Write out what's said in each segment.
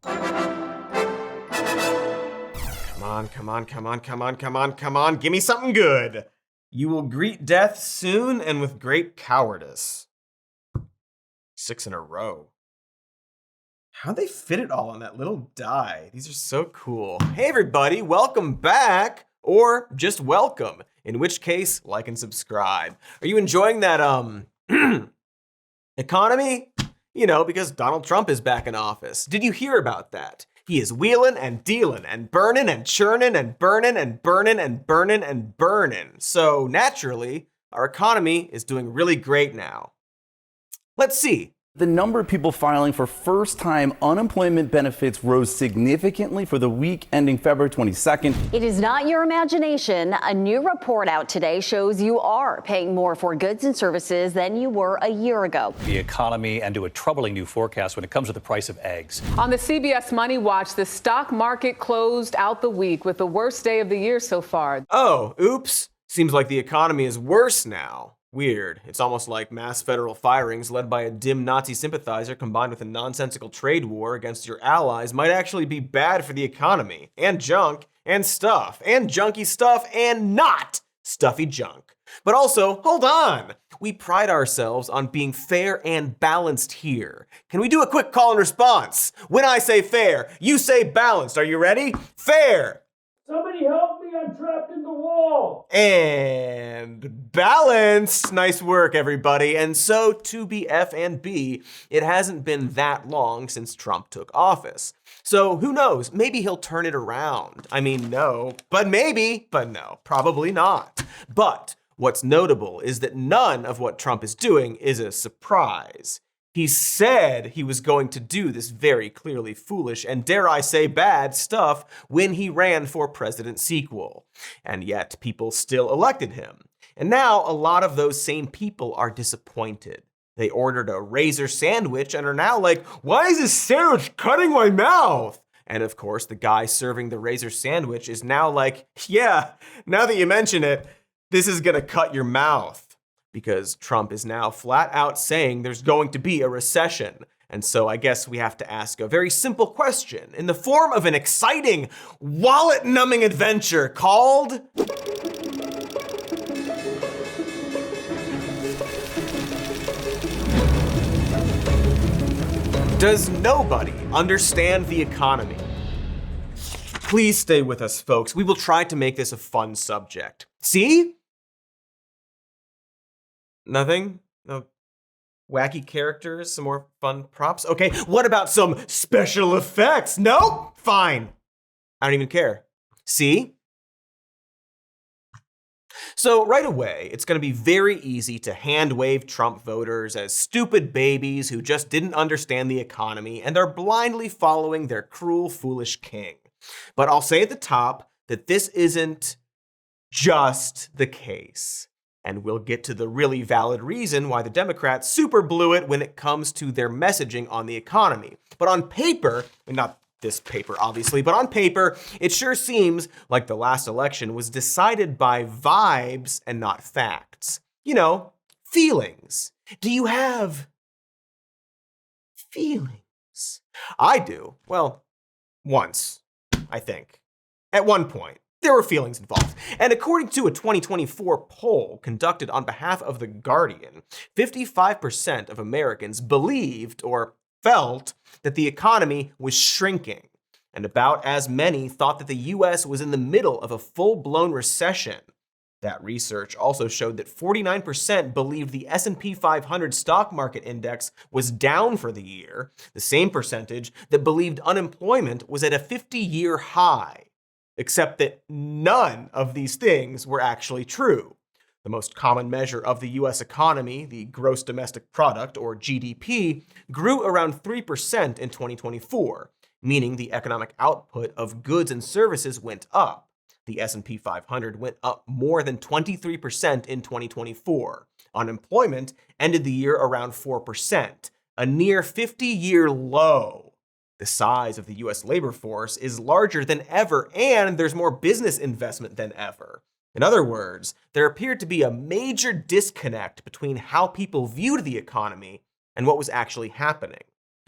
Come on, come on, come on, come on, come on, come on. Give me something good. You will greet death soon and with great cowardice. 6 in a row. How'd they fit it all on that little die? These are so cool. Hey everybody, welcome back. Or just welcome. In which case, like and subscribe. Are you enjoying that economy? You know, because Donald Trump is back in office. Did you hear about that? He is wheeling and dealing and burning and churning and burning and burning and burning and burning. So naturally, our economy is doing really great now. Let's see. The number of people filing for first-time unemployment benefits rose significantly for the week ending February 22nd. It is not your imagination. A new report out today shows you are paying more for goods and services than you were a year ago. The economy and to a troubling new forecast when it comes to the price of eggs. On the CBS Money Watch, the stock market closed out the week with the worst day of the year so far. Oh, oops. Seems like the economy is worse now. Weird. It's almost like mass federal firings led by a dim Nazi sympathizer combined with a nonsensical trade war against your allies might actually be bad for the economy. And junk. And stuff. And junky stuff. And not stuffy junk. But also, hold on. We pride ourselves on being fair and balanced here. Can we do a quick call and response? When I say fair, you say balanced. Are you ready? Fair. Somebody help me, I'm trapped in the wall. And balanced. Nice work, everybody. And so, to be F and B, it hasn't been that long since Trump took office. So who knows? Maybe he'll turn it around. I mean, no, but maybe, but no, probably not. But what's notable is that none of what Trump is doing is a surprise. He said he was going to do this very clearly foolish and, dare I say, bad stuff when he ran for president sequel. And yet people still elected him. And now a lot of those same people are disappointed. They ordered a razor sandwich and are now like, why is this sandwich cutting my mouth? And of course, the guy serving the razor sandwich is now like, yeah, now that you mention it, this is gonna cut your mouth. Because Trump is now flat out saying there's going to be a recession. And so I guess we have to ask a very simple question in the form of an exciting, wallet-numbing adventure called... Does nobody understand the economy? Please stay with us, folks. We will try to make this a fun subject. See? Nothing? No wacky characters? Some more fun props? Okay, what about some special effects? No? Fine. I don't even care. See? So right away, it's going to be very easy to hand-wave Trump voters as stupid babies who just didn't understand the economy and are blindly following their cruel, foolish king. But I'll say at the top that this isn't just the case. And we'll get to the really valid reason why the Democrats super blew it when it comes to their messaging on the economy. But on paper, not this paper obviously, but on paper, it sure seems like the last election was decided by vibes and not facts. You know, feelings. Do you have feelings? I do. Well, once, I think. At one point. There were feelings involved. And according to a 2024 poll conducted on behalf of The Guardian, 55% of Americans believed or felt that the economy was shrinking. And about as many thought that the US was in the middle of a full-blown recession. That research also showed that 49% believed the S&P 500 stock market index was down for the year, the same percentage that believed unemployment was at a 50-year high. Except that none of these things were actually true. The most common measure of the US economy, the gross domestic product, or GDP, grew around 3% in 2024, meaning the economic output of goods and services went up. The S&P 500 went up more than 23% in 2024. Unemployment ended the year around 4%, a near 50-year low. The size of the US labor force is larger than ever, and there's more business investment than ever. In other words, there appeared to be a major disconnect between how people viewed the economy and what was actually happening.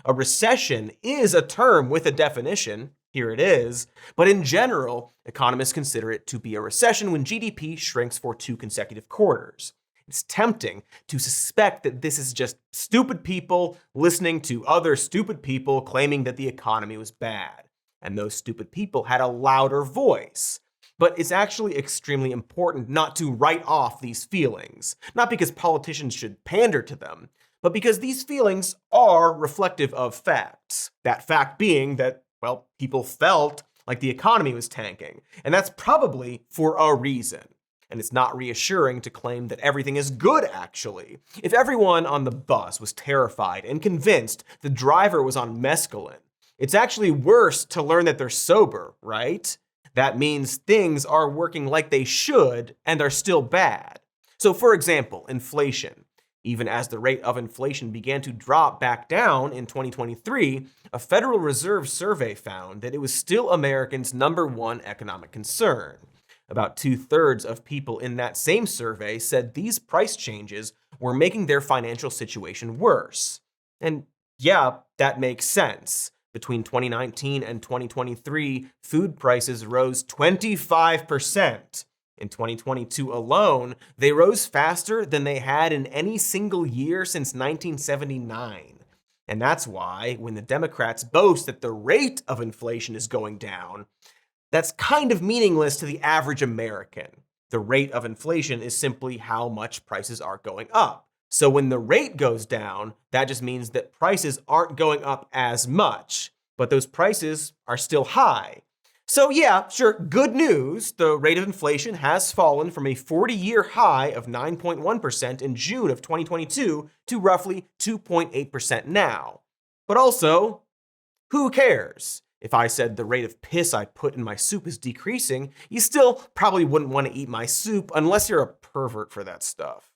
A recession is a term with a definition. Here it is. But in general, economists consider it to be a recession when GDP shrinks for 2 consecutive quarters. It's tempting to suspect that this is just stupid people listening to other stupid people claiming that the economy was bad. And those stupid people had a louder voice. But it's actually extremely important not to write off these feelings. Not because politicians should pander to them, but because these feelings are reflective of facts. That fact being that, well, people felt like the economy was tanking. And that's probably for a reason. And it's not reassuring to claim that everything is good, actually. If everyone on the bus was terrified and convinced the driver was on mescaline, it's actually worse to learn that they're sober, right? That means things are working like they should and are still bad. So for example, inflation. Even as the rate of inflation began to drop back down in 2023, a Federal Reserve survey found that it was still Americans' #1 economic concern. About 2/3 of people in that same survey said these price changes were making their financial situation worse. And yeah, that makes sense. Between 2019 and 2023, food prices rose 25%. In 2022 alone, they rose faster than they had in any single year since 1979. And that's why, when the Democrats boast that the rate of inflation is going down, that's kind of meaningless to the average American. The rate of inflation is simply how much prices are going up. So when the rate goes down, that just means that prices aren't going up as much, but those prices are still high. So yeah, sure, good news. The rate of inflation has fallen from a 40-year high of 9.1% in June of 2022 to roughly 2.8% now. But also, who cares? If I said the rate of piss I put in my soup is decreasing, you still probably wouldn't want to eat my soup unless you're a pervert for that stuff.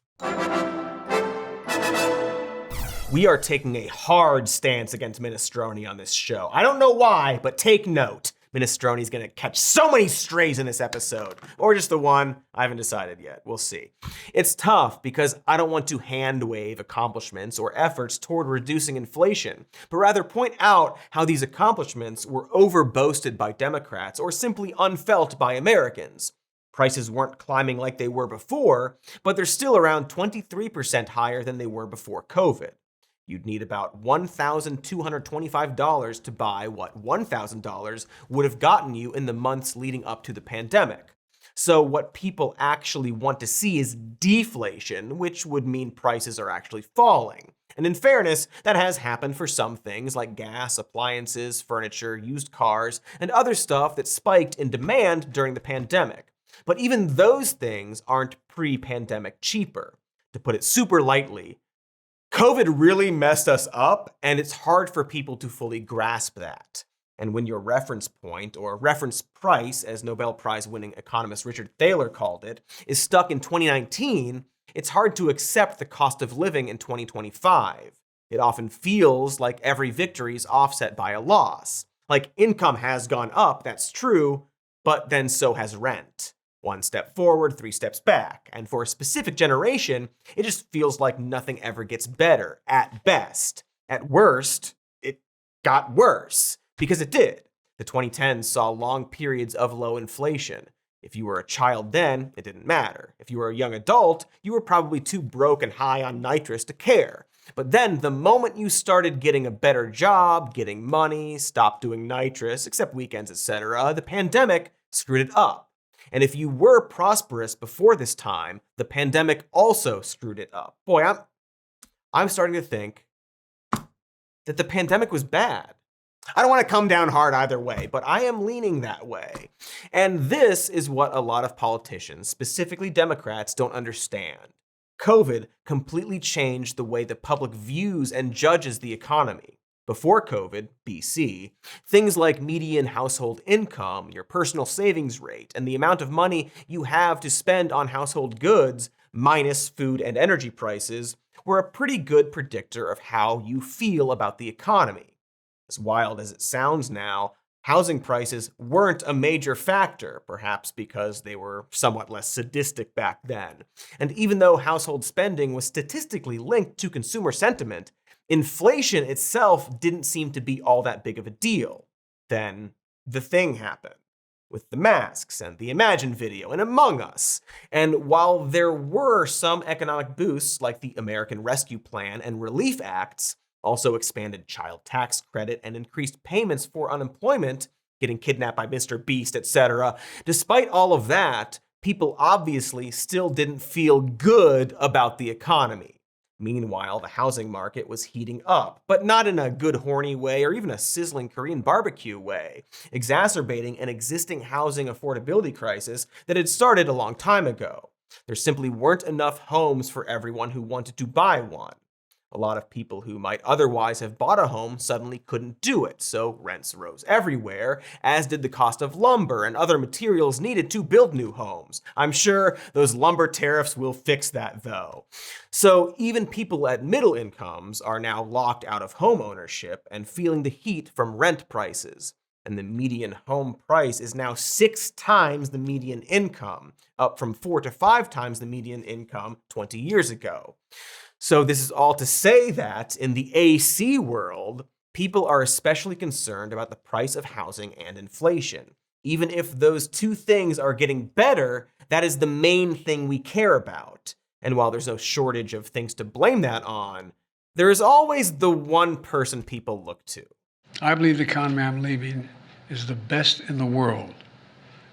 We are taking a hard stance against minestrone on this show. I don't know why, but take note. Minestrone's gonna catch so many strays in this episode. Or just the one, I haven't decided yet. We'll see. It's tough because I don't want to hand-wave accomplishments or efforts toward reducing inflation, but rather point out how these accomplishments were overboasted by Democrats or simply unfelt by Americans. Prices weren't climbing like they were before, but they're still around 23% higher than they were before COVID. You'd need about $1,225 to buy what $1,000 would have gotten you in the months leading up to the pandemic. So what people actually want to see is deflation, which would mean prices are actually falling. And in fairness, that has happened for some things like gas, appliances, furniture, used cars, and other stuff that spiked in demand during the pandemic. But even those things aren't pre-pandemic cheaper. To put it super lightly, COVID really messed us up, and it's hard for people to fully grasp that. And when your reference point, or reference price, as Nobel Prize-winning economist Richard Thaler called it, is stuck in 2019, it's hard to accept the cost of living in 2025. It often feels like every victory is offset by a loss. Like income has gone up, that's true, but then so has rent. 1 step forward, 3 steps back. And for a specific generation, it just feels like nothing ever gets better, at best. At worst, it got worse, because it did. The 2010s saw long periods of low inflation. If you were a child then, it didn't matter. If you were a young adult, you were probably too broke and high on nitrous to care. But then the moment you started getting a better job, getting money, stopped doing nitrous, except weekends, etc., the pandemic screwed it up. And if you were prosperous before this time, the pandemic also screwed it up. Boy, I'm starting to think that the pandemic was bad. I don't want to come down hard either way, but I am leaning that way. And this is what a lot of politicians, specifically Democrats, don't understand. COVID completely changed the way the public views and judges the economy. Before COVID, BC, things like median household income, your personal savings rate, and the amount of money you have to spend on household goods, minus food and energy prices, were a pretty good predictor of how you feel about the economy. As wild as it sounds now, housing prices weren't a major factor, perhaps because they were somewhat less sadistic back then. And even though household spending was statistically linked to consumer sentiment, Inflation itself didn't seem to be all that big of a deal. Then the thing happened, with the masks and the Imagine video and Among Us. And while there were some economic boosts like the American Rescue Plan and Relief Acts, also expanded child tax credit and increased payments for unemployment, getting kidnapped by Mr. Beast, etc. Despite all of that, people obviously still didn't feel good about the economy. Meanwhile, the housing market was heating up, but not in a good horny way or even a sizzling Korean barbecue way, exacerbating an existing housing affordability crisis that had started a long time ago. There simply weren't enough homes for everyone who wanted to buy one. A lot of people who might otherwise have bought a home suddenly couldn't do it, so rents rose everywhere, as did the cost of lumber and other materials needed to build new homes. I'm sure those lumber tariffs will fix that, though. So even people at middle incomes are now locked out of home ownership and feeling the heat from rent prices. And the median home price is now 6 times the median income, up from 4 to 5 times the median income 20 years ago. So this is all to say that in the AC world, people are especially concerned about the price of housing and inflation. Even if those two things are getting better, that is the main thing we care about. And while there's no shortage of things to blame that on, there is always the one person people look to. I believe the economy I'm leaving is the best in the world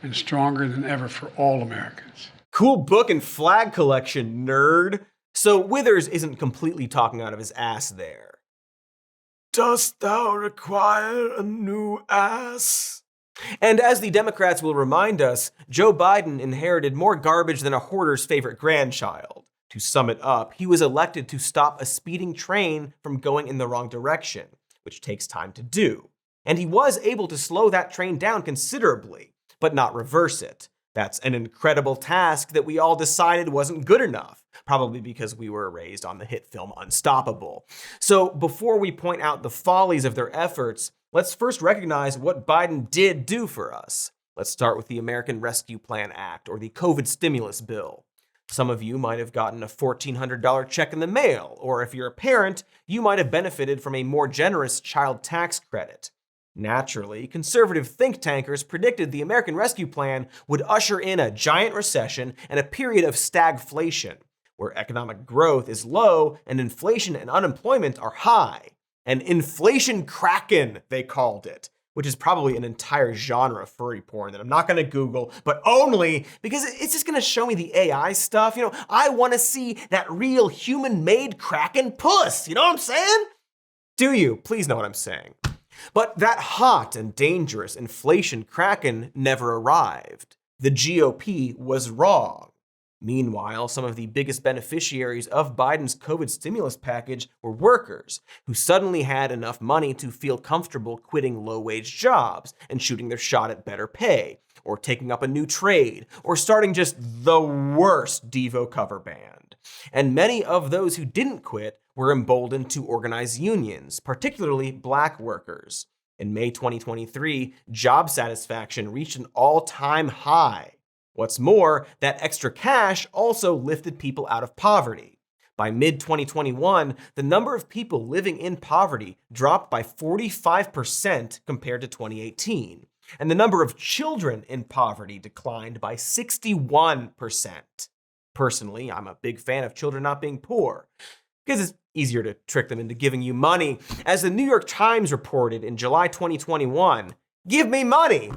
and stronger than ever for all Americans. Cool book and flag collection, nerd. So Withers isn't completely talking out of his ass there. Dost thou require a new ass? And as the Democrats will remind us, Joe Biden inherited more garbage than a hoarder's favorite grandchild. To sum it up, he was elected to stop a speeding train from going in the wrong direction, which takes time to do. And he was able to slow that train down considerably, but not reverse it. That's an incredible task that we all decided wasn't good enough, probably because we were raised on the hit film Unstoppable. So before we point out the follies of their efforts, let's first recognize what Biden did do for us. Let's start with the American Rescue Plan Act, or the COVID stimulus bill. Some of you might have gotten a $1,400 check in the mail, or if you're a parent, you might have benefited from a more generous child tax credit. Naturally, conservative think tankers predicted the American Rescue Plan would usher in a giant recession and a period of stagflation, where economic growth is low and inflation and unemployment are high. An inflation kraken, they called it, which is probably an entire genre of furry porn that I'm not going to Google, but only because it's just going to show me the AI stuff. You know, I want to see that real human-made kraken puss. You know what I'm saying? Do you? Please know what I'm saying. But that hot and dangerous inflation kraken never arrived. The GOP was wrong. Meanwhile, some of the biggest beneficiaries of Biden's COVID stimulus package were workers who suddenly had enough money to feel comfortable quitting low-wage jobs and shooting their shot at better pay, or taking up a new trade, or starting just the worst Devo cover band. And many of those who didn't quit were emboldened to organize unions, particularly black workers. In May 2023, job satisfaction reached an all-time high. What's more, that extra cash also lifted people out of poverty. By mid-2021, the number of people living in poverty dropped by 45% compared to 2018, and the number of children in poverty declined by 61%. Personally, I'm a big fan of children not being poor, because it's easier to trick them into giving you money. As the New York Times reported in July 2021, give me money!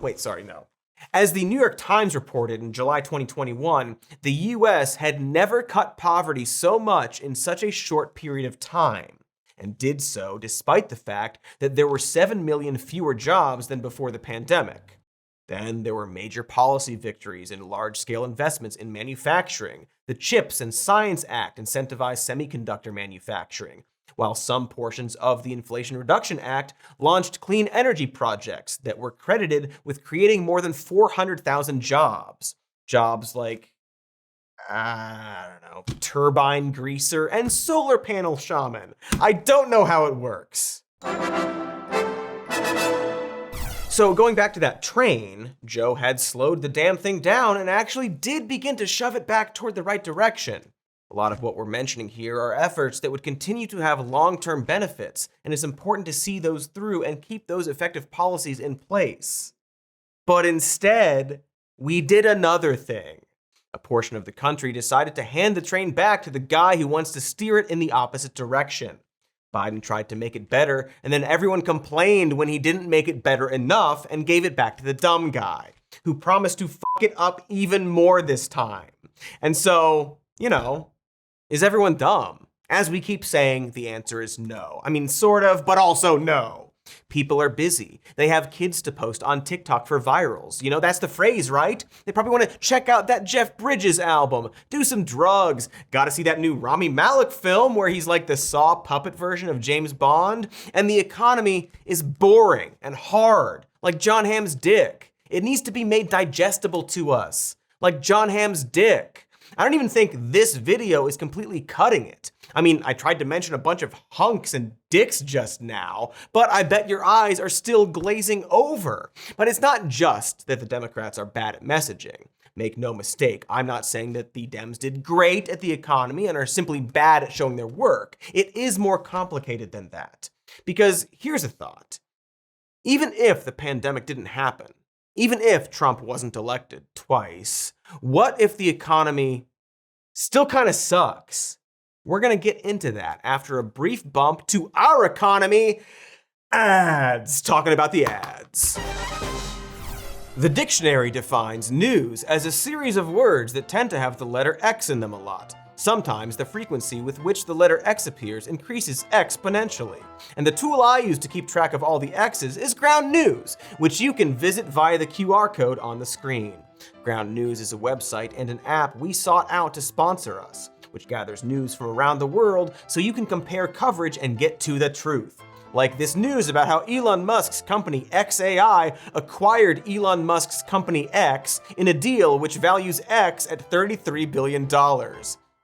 As the New York Times reported in July 2021, the US had never cut poverty so much in such a short period of time, and did so despite the fact that there were 7 million fewer jobs than before the pandemic. Then there were major policy victories and large-scale investments in manufacturing. The CHIPS and Science Act incentivized semiconductor manufacturing, while some portions of the Inflation Reduction Act launched clean energy projects that were credited with creating more than 400,000 jobs. Jobs like, turbine greaser and solar panel shaman. I don't know how it works. So going back to that train, Joe had slowed the damn thing down and actually did begin to shove it back toward the right direction. A lot of what we're mentioning here are efforts that would continue to have long-term benefits, and it's important to see those through and keep those effective policies in place. But instead, we did another thing. A portion of the country decided to hand the train back to the guy who wants to steer it in the opposite direction. Biden tried to make it better, and then everyone complained when he didn't make it better enough and gave it back to the dumb guy, who promised to fuck it up even more this time. And so, is everyone dumb? As we keep saying, the answer is no. I mean, sort of, but also no. People are busy. They have kids to post on TikTok for virals. That's the phrase, right? They probably want to check out that Jeff Bridges album, do some drugs, gotta see that new Rami Malek film where he's like the Saw puppet version of James Bond. And the economy is boring and hard, like Jon Hamm's dick. It needs to be made digestible to us, like Jon Hamm's dick. I don't even think this video is completely cutting it. I mean, I tried to mention a bunch of hunks and dicks just now, but I bet your eyes are still glazing over. But it's not just that the Democrats are bad at messaging. Make no mistake, I'm not saying that the Dems did great at the economy and are simply bad at showing their work. It is more complicated than that. Because here's a thought. Even if the pandemic didn't happen, even if Trump wasn't elected twice, what if the economy still kind of sucks? We're going to get into that after a brief bump to our economy. Ads. Talking about the ads. The dictionary defines news as a series of words that tend to have the letter X in them a lot. Sometimes the frequency with which the letter X appears increases exponentially. And the tool I use to keep track of all the X's is Ground News, which you can visit via the QR code on the screen. Ground News is a website and an app we sought out to sponsor us, which gathers news from around the world so you can compare coverage and get to the truth. Like this news about how Elon Musk's company XAI acquired Elon Musk's company X in a deal which values X at $33 billion.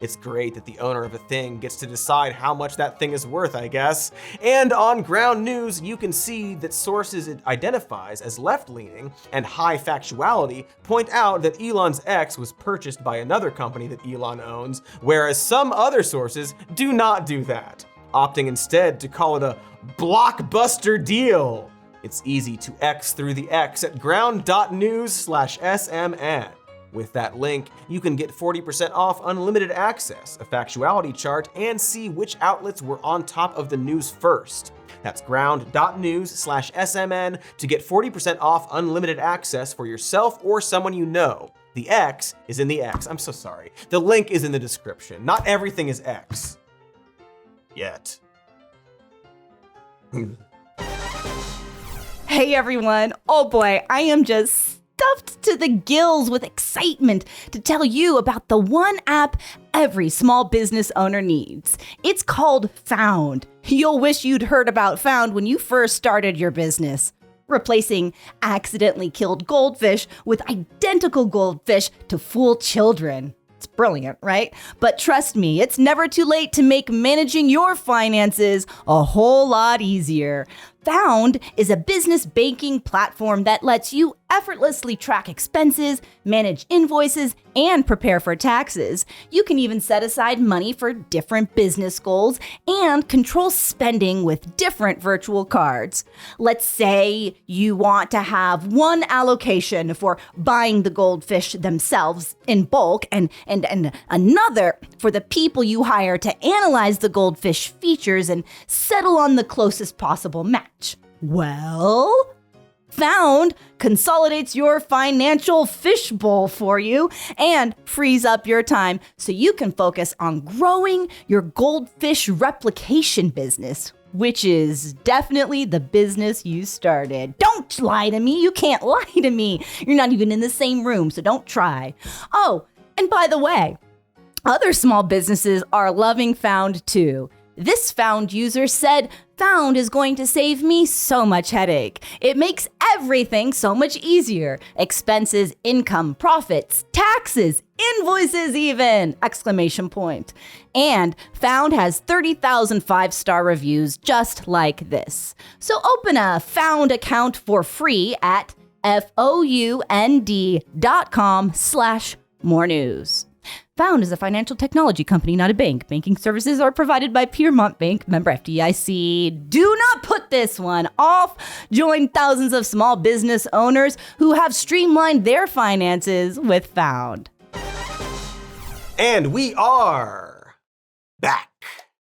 It's great that the owner of a thing gets to decide how much that thing is worth, I guess. And on Ground News, you can see that sources it identifies as left-leaning and high factuality point out that Elon's X was purchased by another company that Elon owns, whereas some other sources do not do that, opting instead to call it a blockbuster deal. It's easy to X through the X at ground.news/SMN. With that link, you can get 40% off unlimited access, a factuality chart, and see which outlets were on top of the news first. That's ground.news/SMN to get 40% off unlimited access for yourself or someone you know. The X is in the X. I'm so sorry. The link is in the description. Not everything is X. Yet. Hey everyone. Oh boy, I am just stuffed to the gills with excitement to tell you about the one app every small business owner needs. It's called Found. You'll wish you'd heard about Found when you first started your business. Replacing accidentally killed goldfish with identical goldfish to fool children. It's brilliant, right? But trust me, it's never too late to make managing your finances a whole lot easier. Found is a business banking platform that lets you effortlessly track expenses, manage invoices, and prepare for taxes. You can even set aside money for different business goals and control spending with different virtual cards. Let's say you want to have one allocation for buying the goldfish themselves in bulk and another for the people you hire to analyze the goldfish features and settle on the closest possible match. Well, Found consolidates your financial fishbowl for you and frees up your time so you can focus on growing your goldfish replication business, which is definitely the business you started. Don't lie to me. You can't lie to me. You're not even in the same room, so don't try. Oh, and by the way, other small businesses are loving Found too. This Found user said, Found is going to save me so much headache. It makes everything so much easier. Expenses, income, profits, taxes, invoices even! Exclamation point. And Found has 30,000 five-star reviews just like this. So open a Found account for free at found.com/more news. Found is a financial technology company, not a bank. Banking services are provided by Piermont Bank, member FDIC. Do not put this one off. Join thousands of small business owners who have streamlined their finances with Found. And we are back.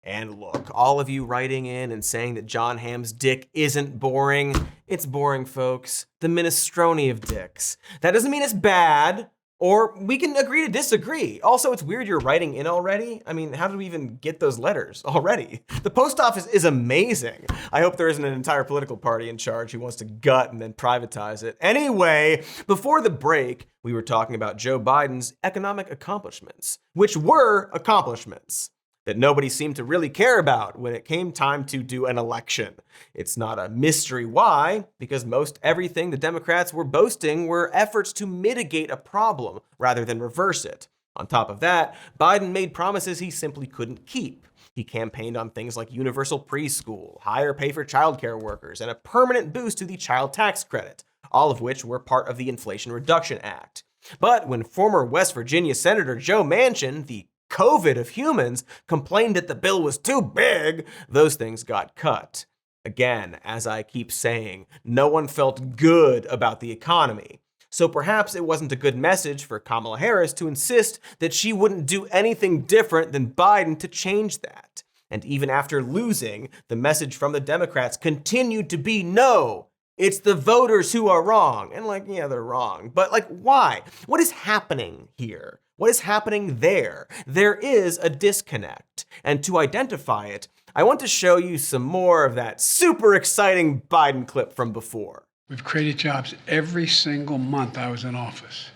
And look, all of you writing in and saying that Jon Hamm's dick isn't boring, it's boring, folks. The minestrone of dicks. That doesn't mean it's bad, or we can agree to disagree. Also, it's weird you're writing in already. I mean, how did we even get those letters already? The post office is amazing. I hope there isn't an entire political party in charge who wants to gut and then privatize it. Anyway, before the break, we were talking about Joe Biden's economic accomplishments, which were accomplishments that nobody seemed to really care about when it came time to do an election. It's not a mystery why, because most everything the Democrats were boasting were efforts to mitigate a problem rather than reverse it. On top of that, Biden made promises he simply couldn't keep. He campaigned on things like universal preschool, higher pay for childcare workers, and a permanent boost to the child tax credit, all of which were part of the Inflation Reduction Act. But when former West Virginia Senator Joe Manchin, the COVID of humans, complained that the bill was too big, those things got cut. Again, as I keep saying, no one felt good about the economy. So perhaps it wasn't a good message for Kamala Harris to insist that she wouldn't do anything different than Biden to change that. And even after losing, the message from the Democrats continued to be no. It's the voters who are wrong. And yeah, they're wrong. But why? What is happening here? What is happening there? There is a disconnect. And to identify it, I want to show you some more of that super exciting Biden clip from before. We've created jobs every single month I was in office.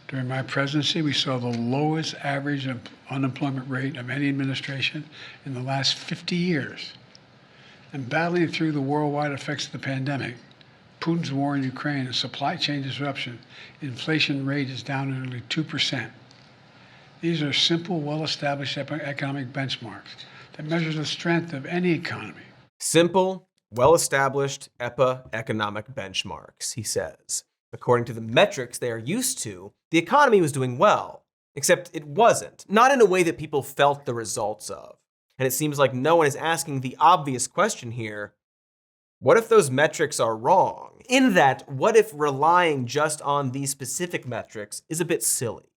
During my presidency, we saw the lowest average unemployment rate of any administration in the last 50 years. And battling through the worldwide effects of the pandemic, Putin's war in Ukraine, and supply chain disruption, inflation rate is down to nearly 2%. These are simple, well-established economic benchmarks that measure the strength of any economy. Simple, well-established economic benchmarks, he says. According to the metrics they are used to, the economy was doing well, except it wasn't, not in a way that people felt the results of. And it seems like no one is asking the obvious question here: what if those metrics are wrong? In that, what if relying just on these specific metrics is a bit silly?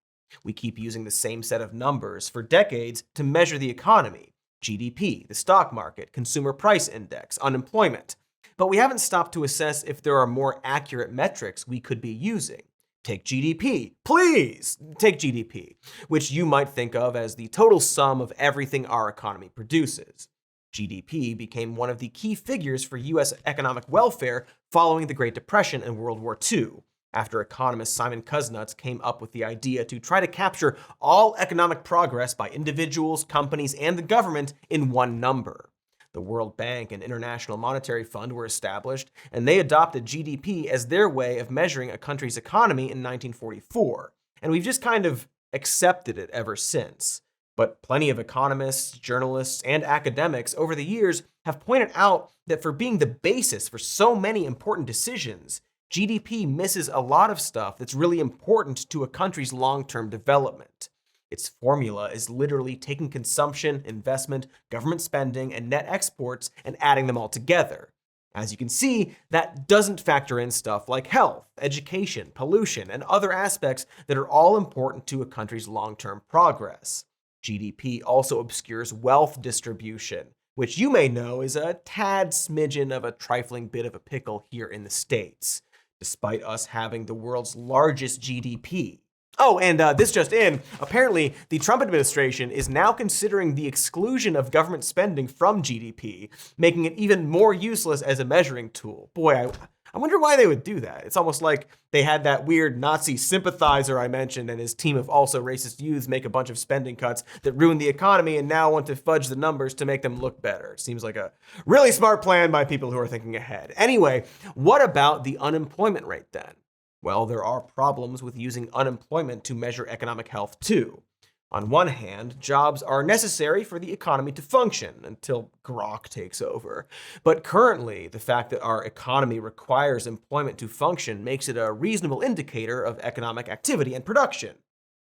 We keep using the same set of numbers for decades to measure the economy: GDP, the stock market, consumer price index, unemployment. But we haven't stopped to assess if there are more accurate metrics we could be using. Take GDP, please take GDP, which you might think of as the total sum of everything our economy produces. GDP became one of the key figures for US economic welfare following the Great Depression and World War II, after economist Simon Kuznets came up with the idea to try to capture all economic progress by individuals, companies, and the government in one number. The World Bank and International Monetary Fund were established, and they adopted GDP as their way of measuring a country's economy in 1944. And we've just kind of accepted it ever since. But plenty of economists, journalists, and academics over the years have pointed out that for being the basis for so many important decisions, GDP misses a lot of stuff that's really important to a country's long-term development. Its formula is literally taking consumption, investment, government spending, and net exports and adding them all together. As you can see, that doesn't factor in stuff like health, education, pollution, and other aspects that are all important to a country's long-term progress. GDP also obscures wealth distribution, which you may know is a tad smidgen of a trifling bit of a pickle here in the States, despite us having the world's largest GDP. Oh, and this just in, apparently the Trump administration is now considering the exclusion of government spending from GDP, making it even more useless as a measuring tool. Boy, I wonder why they would do that. It's almost like they had that weird Nazi sympathizer I mentioned and his team of also racist youths make a bunch of spending cuts that ruin the economy and now want to fudge the numbers to make them look better. It seems like a really smart plan by people who are thinking ahead. Anyway, what about the unemployment rate then? Well, there are problems with using unemployment to measure economic health too. On one hand, jobs are necessary for the economy to function until grok takes over. But currently, the fact that our economy requires employment to function makes it a reasonable indicator of economic activity and production.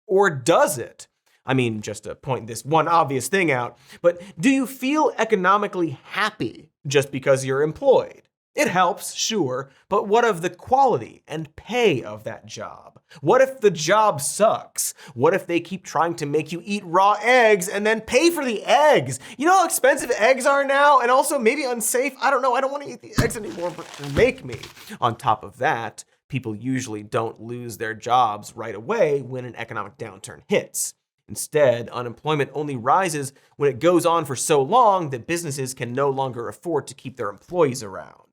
Or does it? I mean, just to point this one obvious thing out, but do you feel economically happy just because you're employed? It helps, sure, but what of the quality and pay of that job? What if the job sucks? What if they keep trying to make you eat raw eggs and then pay for the eggs? You know how expensive eggs are now, and also maybe unsafe? I don't know, I don't want to eat the eggs anymore, but make me. On top of that, people usually don't lose their jobs right away when an economic downturn hits. Instead, unemployment only rises when it goes on for so long that businesses can no longer afford to keep their employees around.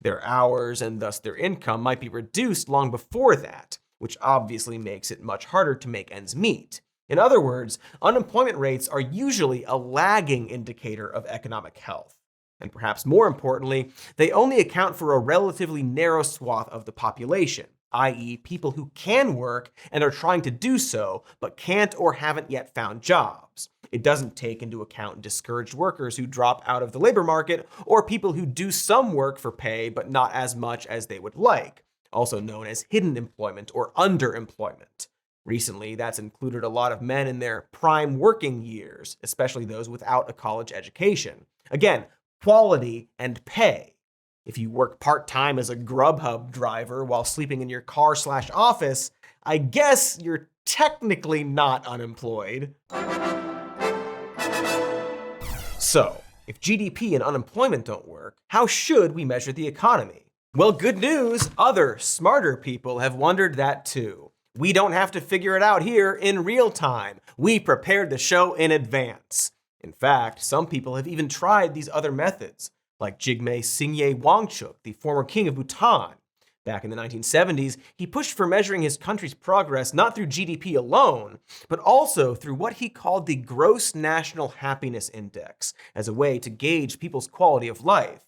Their hours and thus their income might be reduced long before that, which obviously makes it much harder to make ends meet. In other words, unemployment rates are usually a lagging indicator of economic health. And perhaps more importantly, they only account for a relatively narrow swath of the population, i.e., people who can work and are trying to do so, but can't or haven't yet found jobs. It doesn't take into account discouraged workers who drop out of the labor market, or people who do some work for pay but not as much as they would like, also known as hidden employment or underemployment. Recently, that's included a lot of men in their prime working years, especially those without a college education. Again, quality and pay. If you work part-time as a Grubhub driver while sleeping in your car/office, I guess you're technically not unemployed. So, if GDP and unemployment don't work, how should we measure the economy? Well, good news, other smarter people have wondered that too. We don't have to figure it out here in real time. We prepared the show in advance. In fact, some people have even tried these other methods, like Jigme Singye Wangchuk, the former king of Bhutan. Back in the 1970s, he pushed for measuring his country's progress not through GDP alone, but also through what he called the Gross National Happiness Index, as a way to gauge people's quality of life.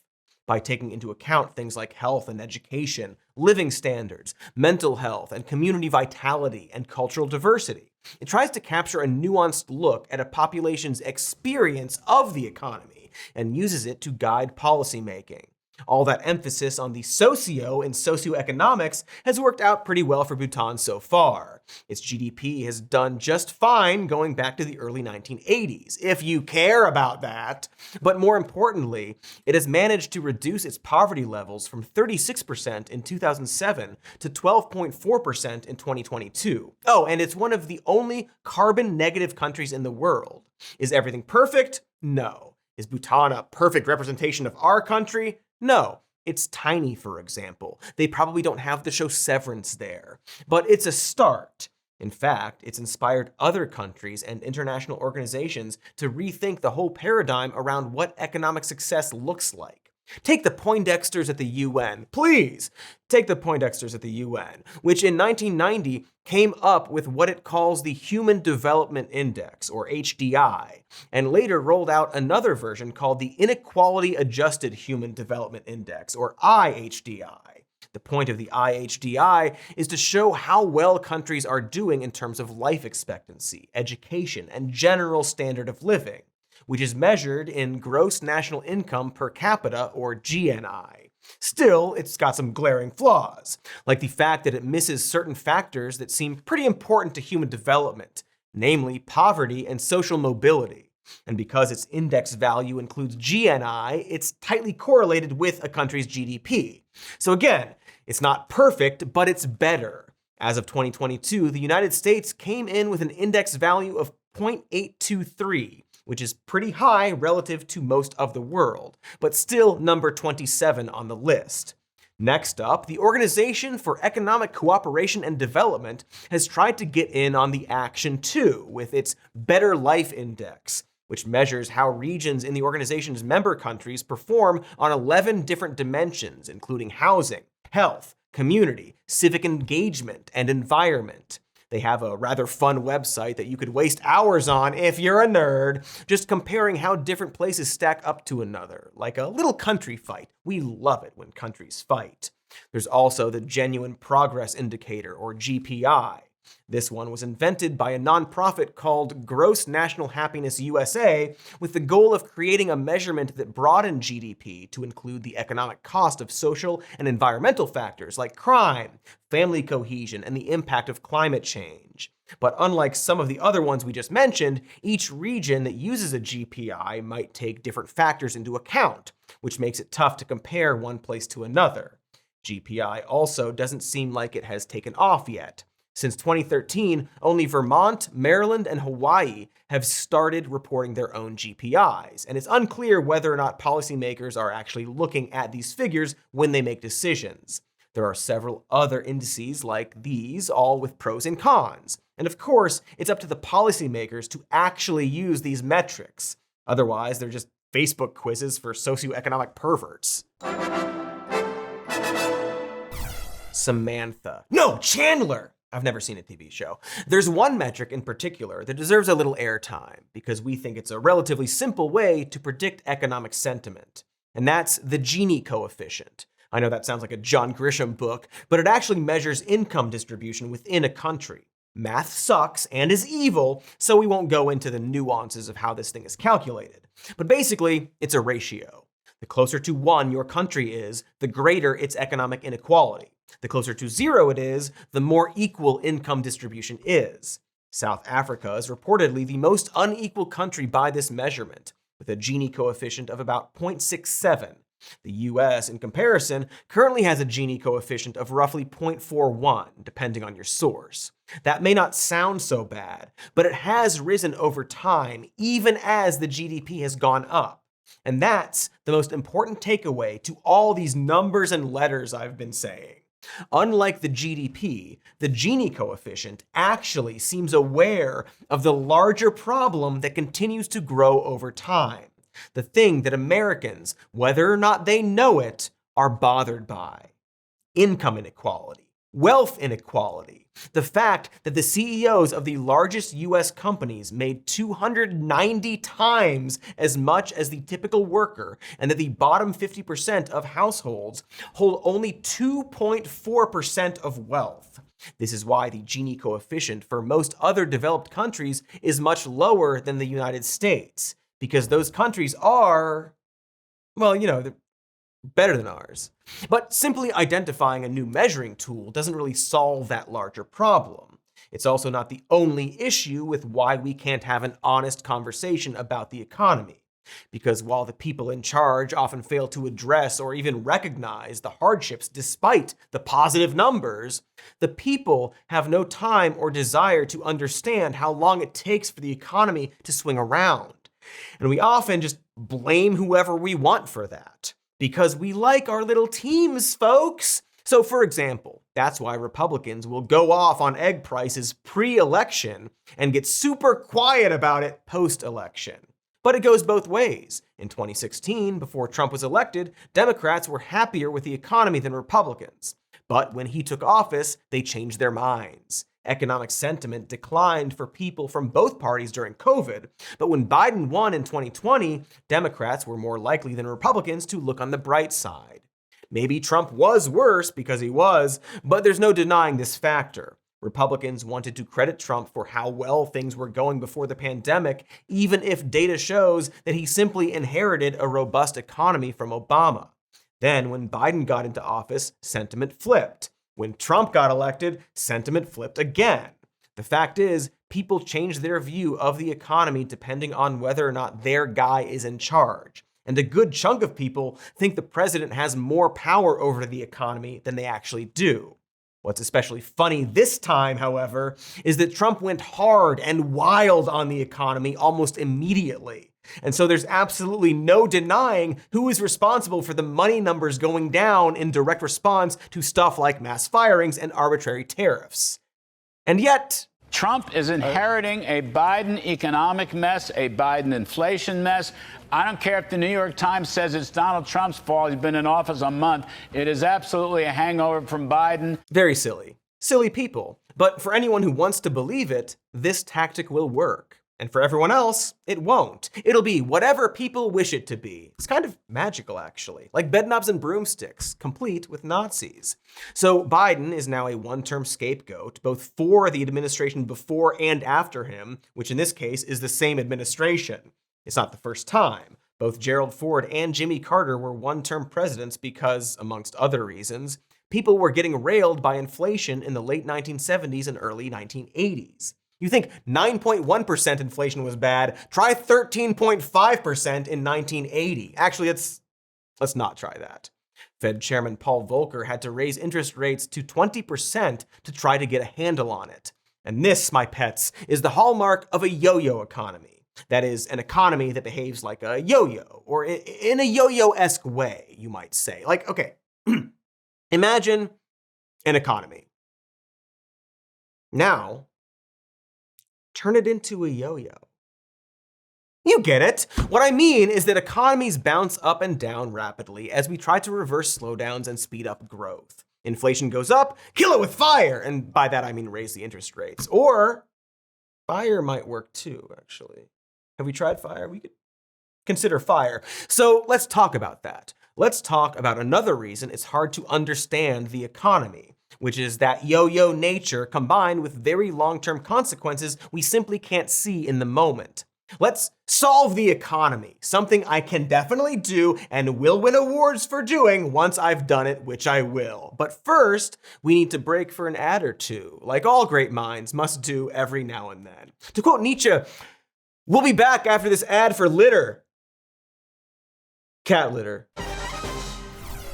By taking into account things like health and education, living standards, mental health, and community vitality and cultural diversity. It tries to capture a nuanced look at a population's experience of the economy and uses it to guide policymaking. All that emphasis on the socio and socioeconomics has worked out pretty well for Bhutan so far. Its GDP has done just fine going back to the early 1980s, if you care about that. But more importantly, it has managed to reduce its poverty levels from 36% in 2007 to 12.4% in 2022. Oh, and it's one of the only carbon negative countries in the world. Is everything perfect? No. Is Bhutan a perfect representation of our country? No, it's tiny, for example. They probably don't have the show Severance there. But it's a start. In fact, it's inspired other countries and international organizations to rethink the whole paradigm around what economic success looks like. Take the Poindexters at the UN. Please, take the Poindexters at the UN, which in 1990 came up with what it calls the Human Development Index, or HDI, and later rolled out another version called the Inequality Adjusted Human Development Index, or IHDI. The point of the IHDI is to show how well countries are doing in terms of life expectancy, education, and general standard of living, which is measured in gross national income per capita, or GNI. Still, it's got some glaring flaws, like the fact that it misses certain factors that seem pretty important to human development, namely poverty and social mobility. And because its index value includes GNI, it's tightly correlated with a country's GDP. So again, it's not perfect, but it's better. As of 2022, the United States came in with an index value of 0.823, which is pretty high relative to most of the world, but still number 27 on the list. Next up, the Organization for Economic Cooperation and Development has tried to get in on the action too with its Better Life Index, which measures how regions in the organization's member countries perform on 11 different dimensions, including housing, health, community, civic engagement, and environment. They have a rather fun website that you could waste hours on if you're a nerd, just comparing how different places stack up to another, like a little country fight. We love it when countries fight. There's also the Genuine Progress Indicator, or GPI. This one was invented by a nonprofit called Gross National Happiness USA, with the goal of creating a measurement that broadened GDP to include the economic cost of social and environmental factors like crime, family cohesion, and the impact of climate change. But unlike some of the other ones we just mentioned, each region that uses a GPI might take different factors into account, which makes it tough to compare one place to another. GPI also doesn't seem like it has taken off yet. Since 2013, only Vermont, Maryland, and Hawaii have started reporting their own GPIs, and it's unclear whether or not policymakers are actually looking at these figures when they make decisions. There are several other indices like these, all with pros and cons. And of course, it's up to the policymakers to actually use these metrics. Otherwise, they're just Facebook quizzes for socioeconomic perverts. Samantha. No, Chandler! I've never seen a TV show. There's one metric in particular that deserves a little airtime because we think it's a relatively simple way to predict economic sentiment, and that's the Gini coefficient. I know that sounds like a John Grisham book, but it actually measures income distribution within a country. Math sucks and is evil, so we won't go into the nuances of how this thing is calculated. But basically, it's a ratio. The closer to 1 your country is, the greater its economic inequality. The closer to 0 it is, the more equal income distribution is. South Africa is reportedly the most unequal country by this measurement, with a Gini coefficient of about 0.67. The US, in comparison, currently has a Gini coefficient of roughly 0.41, depending on your source. That may not sound so bad, but it has risen over time, even as the GDP has gone up. And that's the most important takeaway to all these numbers and letters I've been saying. Unlike the GDP, the Gini coefficient actually seems aware of the larger problem that continues to grow over time. The thing that Americans, whether or not they know it, are bothered by. Income inequality, wealth inequality, the fact that the CEOs of the largest US companies made 290 times as much as the typical worker, and that the bottom 50% of households hold only 2.4% of wealth. This is why the Gini coefficient for most other developed countries is much lower than the United States. Because those countries are, well, they're better than ours. But simply identifying a new measuring tool doesn't really solve that larger problem. It's also not the only issue with why we can't have an honest conversation about the economy. Because while the people in charge often fail to address or even recognize the hardships despite the positive numbers, the people have no time or desire to understand how long it takes for the economy to swing around. And we often just blame whoever we want for that, because we like our little teams, folks. So for example, that's why Republicans will go off on egg prices pre-election and get super quiet about it post-election. But it goes both ways. In 2016, before Trump was elected, Democrats were happier with the economy than Republicans. But when he took office, they changed their minds. Economic sentiment declined for people from both parties during COVID, but when Biden won in 2020, Democrats were more likely than Republicans to look on the bright side. Maybe Trump was worse because he was, but there's no denying this factor. Republicans wanted to credit Trump for how well things were going before the pandemic, even if data shows that he simply inherited a robust economy from Obama. Then, when Biden got into office, sentiment flipped. When Trump got elected, sentiment flipped again. The fact is, people change their view of the economy depending on whether or not their guy is in charge. And a good chunk of people think the president has more power over the economy than they actually do. What's especially funny this time, however, is that Trump went hard and wild on the economy almost immediately. And so there's absolutely no denying who is responsible for the money numbers going down in direct response to stuff like mass firings and arbitrary tariffs. And yet, Trump is inheriting a Biden economic mess, a Biden inflation mess. I don't care if the New York Times says it's Donald Trump's fault. He's been in office a month. It is absolutely a hangover from Biden. Very silly. Silly people. But for anyone who wants to believe it, this tactic will work. And for everyone else, it won't. It'll be whatever people wish it to be. It's kind of magical, actually. Like bedknobs and broomsticks, complete with Nazis. So Biden is now a one-term scapegoat, both for the administration before and after him, which in this case is the same administration. It's not the first time. Both Gerald Ford and Jimmy Carter were one-term presidents because, amongst other reasons, people were getting railed by inflation in the late 1970s and early 1980s. You think 9.1% inflation was bad? Try 13.5% in 1980. Actually, let's not try that. Fed Chairman Paul Volcker had to raise interest rates to 20% to try to get a handle on it. And this, my pets, is the hallmark of a yo-yo economy. That is, an economy that behaves like a yo-yo, or in a yo-yo-esque way, you might say. Like, okay, imagine an economy. Now, turn it into a yo-yo. You get it. What I mean is that economies bounce up and down rapidly as we try to reverse slowdowns and speed up growth. Inflation goes up, kill it with fire, and by that I mean raise the interest rates. Or fire might work too, actually. Have we tried fire? We could consider fire. So let's talk about that. Let's talk about another reason it's hard to understand the economy, which is that yo-yo nature combined with very long-term consequences we simply can't see in the moment. Let's solve the economy, something I can definitely do and will win awards for doing once I've done it, which I will. But first, we need to break for an ad or two, like all great minds must do every now and then. To quote Nietzsche, we'll be back after this ad for litter. Cat litter.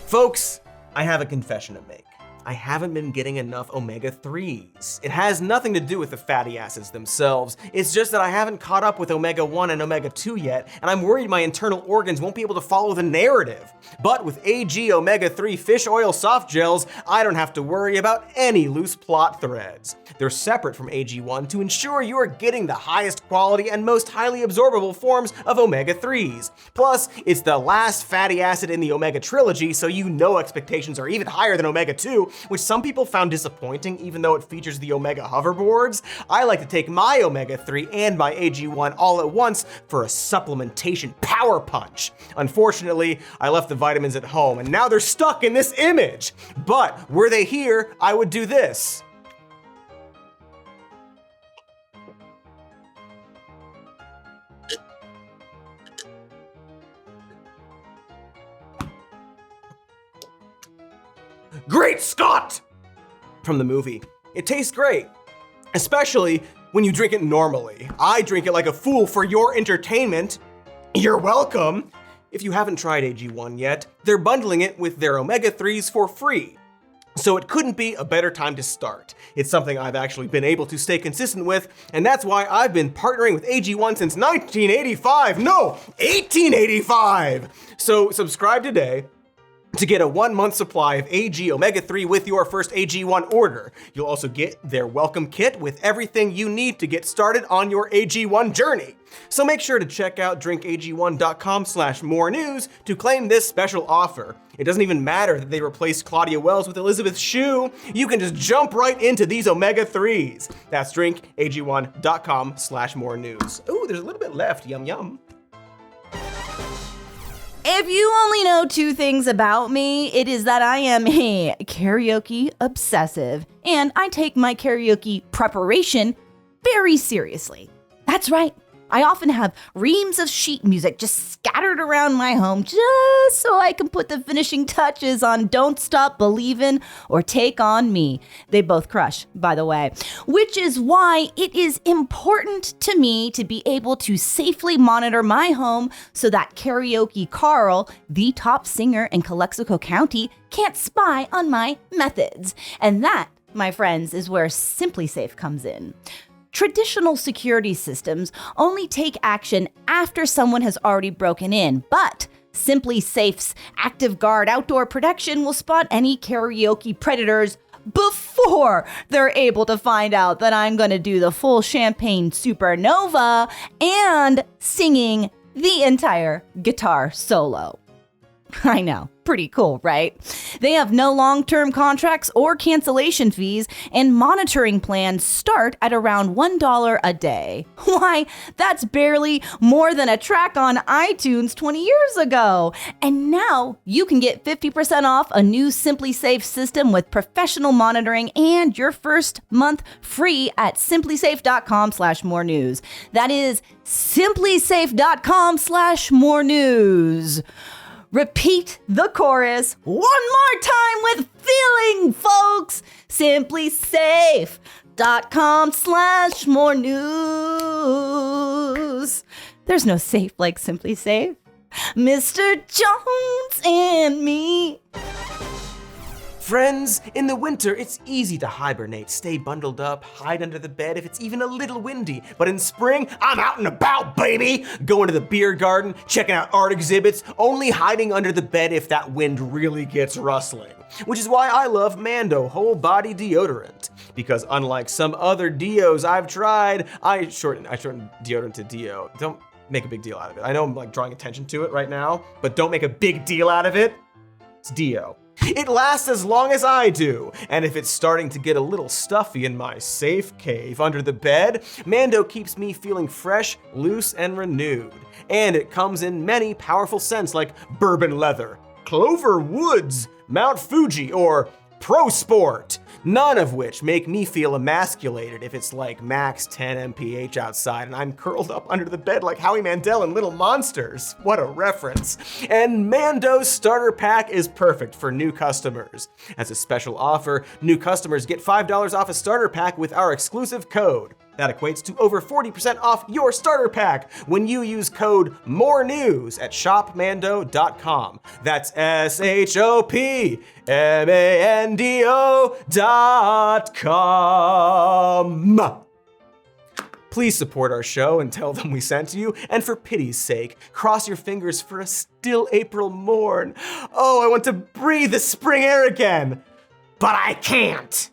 Folks, I have a confession to make. I haven't been getting enough omega-3s. It has nothing to do with the fatty acids themselves. It's just that I haven't caught up with omega-1 and omega-2 yet, and I'm worried my internal organs won't be able to follow the narrative. But with AG omega-3 fish oil soft gels, I don't have to worry about any loose plot threads. They're separate from AG1 to ensure you are getting the highest quality and most highly absorbable forms of omega-3s. Plus, it's the last fatty acid in the omega trilogy, so you know expectations are even higher than omega-2, which some people found disappointing even though it features the omega hoverboards. I like to take my omega-3 and my AG1 all at once for a supplementation power punch. Unfortunately, I left the vitamins at home and now they're stuck in this image. But were they here, I would do this. Great Scott! From the movie. It tastes great, especially when you drink it normally. I drink it like a fool for your entertainment. You're welcome. If you haven't tried AG1 yet, they're bundling it with their omega-3s for free. So it couldn't be a better time to start. It's something I've actually been able to stay consistent with, and that's why I've been partnering with AG1 since 1985. No, 1885! So subscribe today to get a 1-month supply of AG omega-3 with your first AG1 order. You'll also get their welcome kit with everything you need to get started on your AG1 journey. So make sure to check out drinkag1.com/more news to claim this special offer. It doesn't even matter that they replaced Claudia Wells with Elizabeth Shue. You can just jump right into these omega-3s. That's drinkag1.com/more news. Ooh, there's a little bit left. Yum, yum. If you only know 2 things about me, it is that I am a karaoke obsessive, and I take my karaoke preparation very seriously. That's right. I often have reams of sheet music just scattered around my home just so I can put the finishing touches on Don't Stop Believin' or Take On Me. They both crush, by the way, which is why it is important to me to be able to safely monitor my home so that Karaoke Carl, the top singer in Calexico County, can't spy on my methods. And that, my friends, is where SimpliSafe comes in. Traditional security systems only take action after someone has already broken in, but SimpliSafe's Active Guard outdoor protection will spot any karaoke predators before they're able to find out that I'm going to do the full champagne supernova and singing the entire guitar solo. I know, pretty cool, right? They have no long-term contracts or cancellation fees, and monitoring plans start at around $1 a day. Why, that's barely more than a track on iTunes 20 years ago. And now you can get 50% off a new SimpliSafe system with professional monitoring and your first month free at simplisafe.com/more news. That is simplisafe.com/more news. Repeat the chorus one more time with feeling, folks. SimpliSafe. Mando.com/more news. There's no safe like Simply Safe. Mr. Jones and me. Friends, in the winter, it's easy to hibernate, stay bundled up, hide under the bed if it's even a little windy. But in spring, I'm out and about, baby! Going to the beer garden, checking out art exhibits, only hiding under the bed if that wind really gets rustling. Which is why I love Mando Whole Body Deodorant. Because unlike some other deos I've tried, I shorten deodorant to deo. Don't make a big deal out of it. I know I'm like drawing attention to it right now, but don't make a big deal out of it. It's deo. It lasts as long as I do, and if it's starting to get a little stuffy in my safe cave under the bed, Mando keeps me feeling fresh, loose, and renewed. And it comes in many powerful scents like bourbon leather, clover woods, Mount Fuji, or Pro Sport, none of which make me feel emasculated if it's like max 10 mph outside and I'm curled up under the bed like Howie Mandel in Little Monsters. What a reference. And Mando's starter pack is perfect for new customers. As a special offer, new customers get $5 off a starter pack with our exclusive code. That equates to over 40% off your starter pack when you use code MORENEWS at shopmando.com. That's shopmando.com. Please support our show and tell them we sent you, and for pity's sake, cross your fingers for a still April morn. Oh, I want to breathe the spring air again, but I can't.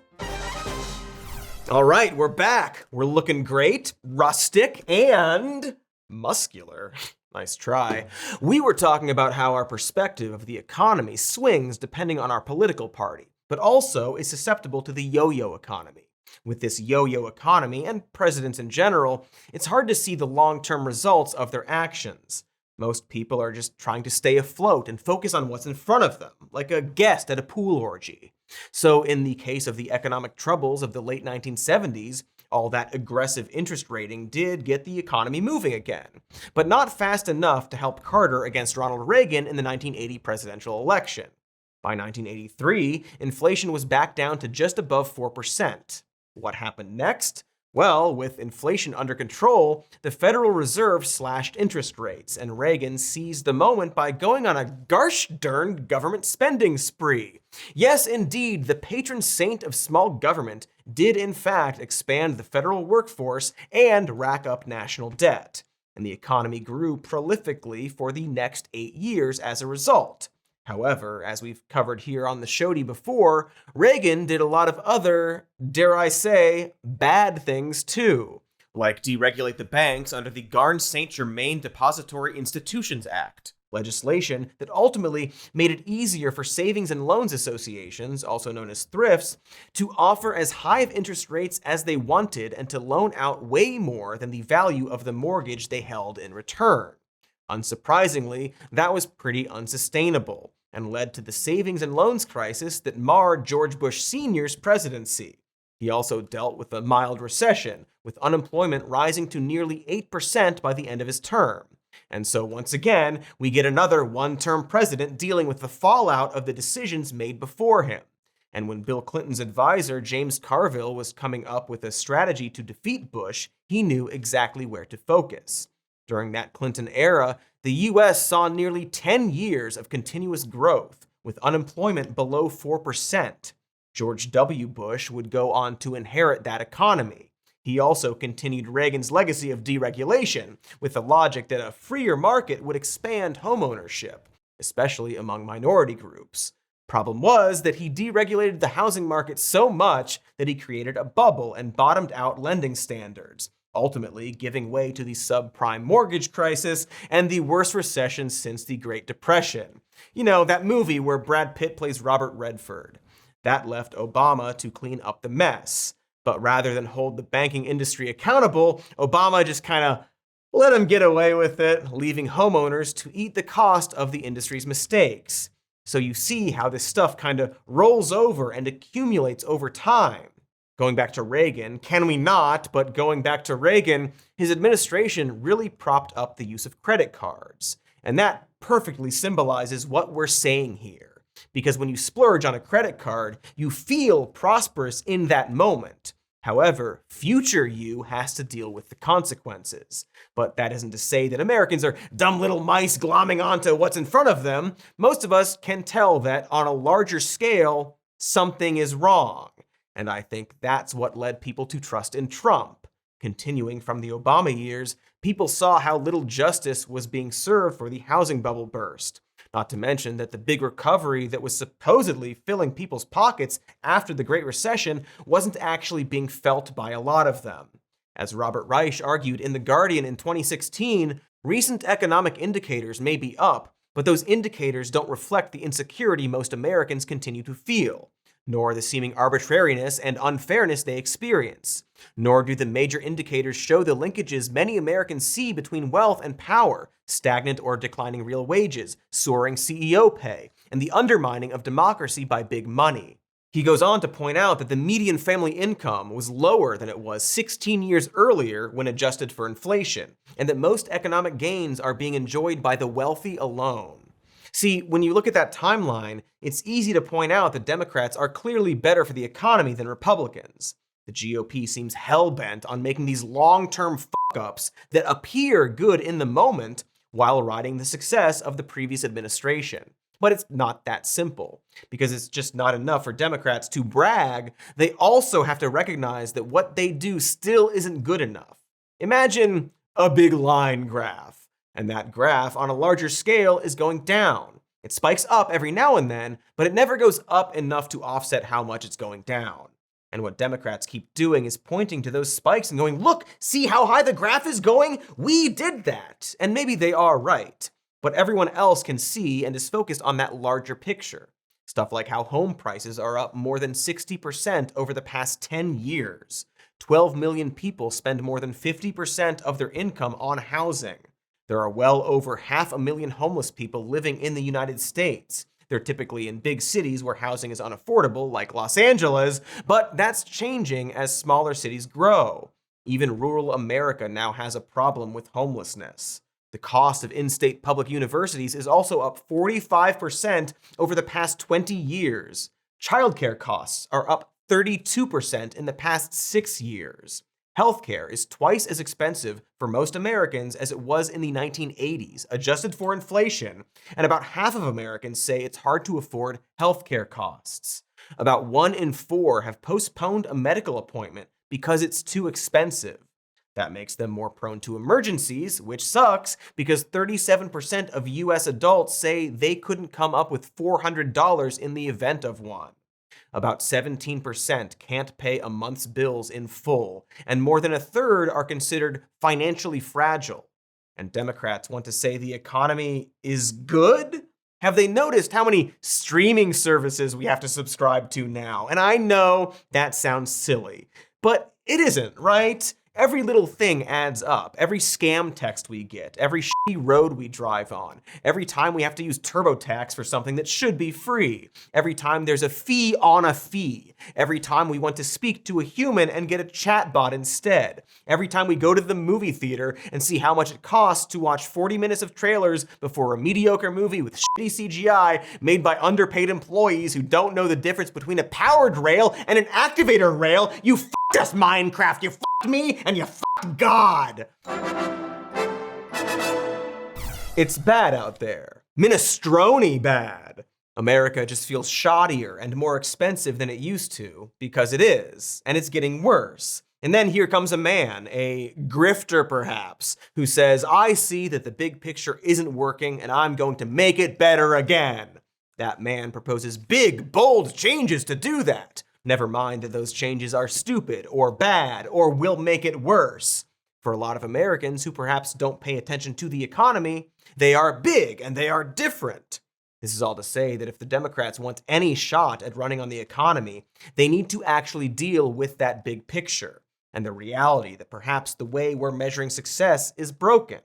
All right, we're back. We're looking great, rustic, and muscular. Nice try. We were talking about how our perspective of the economy swings depending on our political party, but also is susceptible to the yo-yo economy. With this yo-yo economy, and presidents in general, it's hard to see the long-term results of their actions. Most people are just trying to stay afloat and focus on what's in front of them, like a guest at a pool orgy. So in the case of the economic troubles of the late 1970s, all that aggressive interest rating did get the economy moving again, but not fast enough to help Carter against Ronald Reagan in the 1980 presidential election. By 1983, inflation was back down to just above 4%. What happened next? Well, with inflation under control, the Federal Reserve slashed interest rates, and Reagan seized the moment by going on a gosh darn government spending spree. Yes, indeed, the patron saint of small government did in fact expand the federal workforce and rack up national debt. And the economy grew prolifically for the next 8 years as a result. However, as we've covered here on the Shody before, Reagan did a lot of other, dare I say, bad things too, like deregulate the banks under the Garn-St. Germain Depository Institutions Act, legislation that ultimately made it easier for savings and loans associations, also known as thrifts, to offer as high of interest rates as they wanted and to loan out way more than the value of the mortgage they held in return. Unsurprisingly, that was pretty unsustainable and led to the savings and loans crisis that marred George Bush Sr.'s presidency. He also dealt with a mild recession, with unemployment rising to nearly 8% by the end of his term. And so once again, we get another one-term president dealing with the fallout of the decisions made before him. And when Bill Clinton's advisor, James Carville, was coming up with a strategy to defeat Bush, he knew exactly where to focus. During that Clinton era, the U.S. saw nearly 10 years of continuous growth, with unemployment below 4%. George W. Bush would go on to inherit that economy. He also continued Reagan's legacy of deregulation, with the logic that a freer market would expand homeownership, especially among minority groups. Problem was that he deregulated the housing market so much that he created a bubble and bottomed out lending standards, ultimately giving way to the subprime mortgage crisis and the worst recession since the Great Depression. You know, that movie where Brad Pitt plays Robert Redford. That left Obama to clean up the mess. But rather than hold the banking industry accountable, Obama just kind of let him get away with it, leaving homeowners to eat the cost of the industry's mistakes. So you see how this stuff kind of rolls over and accumulates over time. Going back to Reagan, can we not, but going back to Reagan, his administration really propped up the use of credit cards. And that perfectly symbolizes what we're saying here. Because when you splurge on a credit card, you feel prosperous in that moment. However, future you has to deal with the consequences. But that isn't to say that Americans are dumb little mice glomming onto what's in front of them. Most of us can tell that on a larger scale, something is wrong. And I think that's what led people to trust in Trump. Continuing from the Obama years, people saw how little justice was being served for the housing bubble burst. Not to mention that the big recovery that was supposedly filling people's pockets after the Great Recession wasn't actually being felt by a lot of them. As Robert Reich argued in The Guardian in 2016, recent economic indicators may be up, but those indicators don't reflect the insecurity most Americans continue to feel, nor the seeming arbitrariness and unfairness they experience. Nor do the major indicators show the linkages many Americans see between wealth and power, stagnant or declining real wages, soaring CEO pay, and the undermining of democracy by big money. He goes on to point out that the median family income was lower than it was 16 years earlier when adjusted for inflation, and that most economic gains are being enjoyed by the wealthy alone. See, when you look at that timeline, it's easy to point out that Democrats are clearly better for the economy than Republicans. The GOP seems hell-bent on making these long-term fuck-ups that appear good in the moment while riding the success of the previous administration. But it's not that simple, because it's just not enough for Democrats to brag. They also have to recognize that what they do still isn't good enough. Imagine a big line graph, and that graph on a larger scale is going down. It spikes up every now and then, but it never goes up enough to offset how much it's going down. And what Democrats keep doing is pointing to those spikes and going, look, see how high the graph is going? We did that. And maybe they are right. But everyone else can see and is focused on that larger picture. Stuff like how home prices are up more than 60% over the past 10 years. 12 million people spend more than 50% of their income on housing. There are well over 500,000 homeless people living in the United States. They're typically in big cities where housing is unaffordable, like Los Angeles, but that's changing as smaller cities grow. Even rural America now has a problem with homelessness. The cost of in-state public universities is also up 45% over the past 20 years. Childcare costs are up 32% in the past 6 years. Healthcare is twice as expensive for most Americans as it was in the 1980s, adjusted for inflation, and about half of Americans say it's hard to afford healthcare costs. About 1 in 4 have postponed a medical appointment because it's too expensive. That makes them more prone to emergencies, which sucks because 37% of US adults say they couldn't come up with $400 in the event of one. About 17% can't pay a month's bills in full, and more than a third are considered financially fragile. And Democrats want to say the economy is good? Have they noticed how many streaming services we have to subscribe to now? And I know that sounds silly, but it isn't, right? Every little thing adds up. Every scam text we get, every shitty road we drive on, every time we have to use TurboTax for something that should be free, every time there's a fee on a fee, every time we want to speak to a human and get a chatbot instead, every time we go to the movie theater and see how much it costs to watch 40 minutes of trailers before a mediocre movie with shitty CGI made by underpaid employees who don't know the difference between a powered rail and an activator rail. You f***ed us, Minecraft. You f***ed me and you f***ed God. It's bad out there. Minestrone bad. America just feels shoddier and more expensive than it used to, because it is, and it's getting worse. And then here comes a man, a grifter perhaps, who says, I see that the big picture isn't working and I'm going to make it better again. That man proposes big, bold changes to do that. Never mind that those changes are stupid or bad or will make it worse. For a lot of Americans who perhaps don't pay attention to the economy, they are big and they are different. This is all to say that if the Democrats want any shot at running on the economy, they need to actually deal with that big picture and the reality that perhaps the way we're measuring success is broken.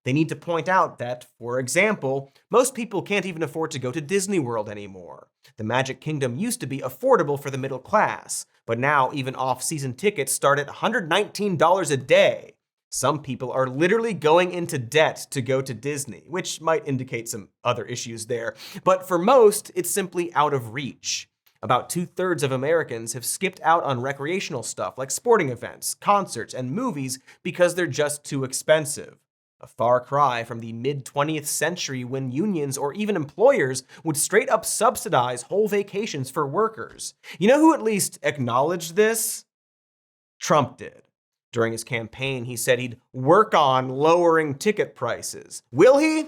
They need to point out that, for example, most people can't even afford to go to Disney World anymore. The Magic Kingdom used to be affordable for the middle class, but now even off-season tickets start at $119 a day. Some people are literally going into debt to go to Disney, which might indicate some other issues there. But for most, it's simply out of reach. About 2/3 of Americans have skipped out on recreational stuff like sporting events, concerts, and movies because they're just too expensive. A far cry from the mid-20th century when unions or even employers would straight up subsidize whole vacations for workers. You know who at least acknowledged this? Trump did. During his campaign, he said he'd work on lowering ticket prices. Will he?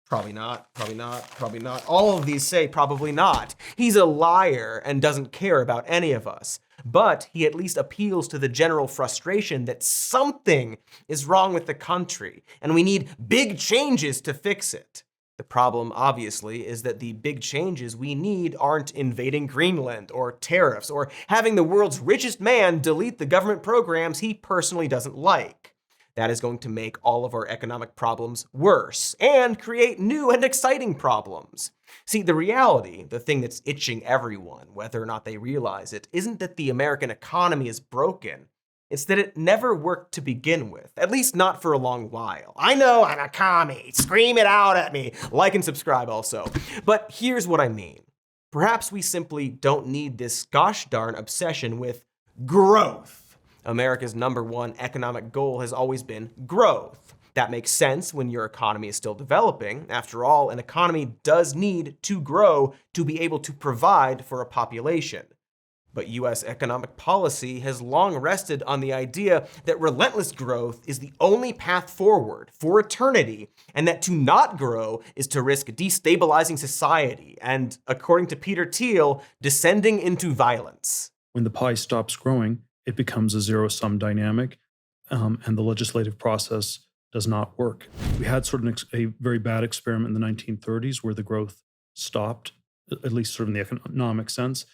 Probably not, probably not, probably not. All of these say probably not. He's a liar and doesn't care about any of us. But he at least appeals to the general frustration that something is wrong with the country and we need big changes to fix it. The problem, obviously, is that the big changes we need aren't invading Greenland or tariffs or having the world's richest man delete the government programs he personally doesn't like. That is going to make all of our economic problems worse and create new and exciting problems. See, the reality, the thing that's itching everyone, whether or not they realize it, isn't that the American economy is broken. It's that it never worked to begin with, at least not for a long while. I know I'm a commie. Scream it out at me. Like and subscribe also. But here's what I mean. Perhaps we simply don't need this gosh darn obsession with growth. America's #1 economic goal has always been growth. That makes sense when your economy is still developing. After all, an economy does need to grow to be able to provide for a population. But US economic policy has long rested on the idea that relentless growth is the only path forward for eternity, and that to not grow is to risk destabilizing society and, according to Peter Thiel, descending into violence. When the pie stops growing, it becomes a zero-sum dynamic, and the legislative process does not work. We had sort of a very bad experiment in the 1930s where the growth stopped, at least sort of in the economic sense,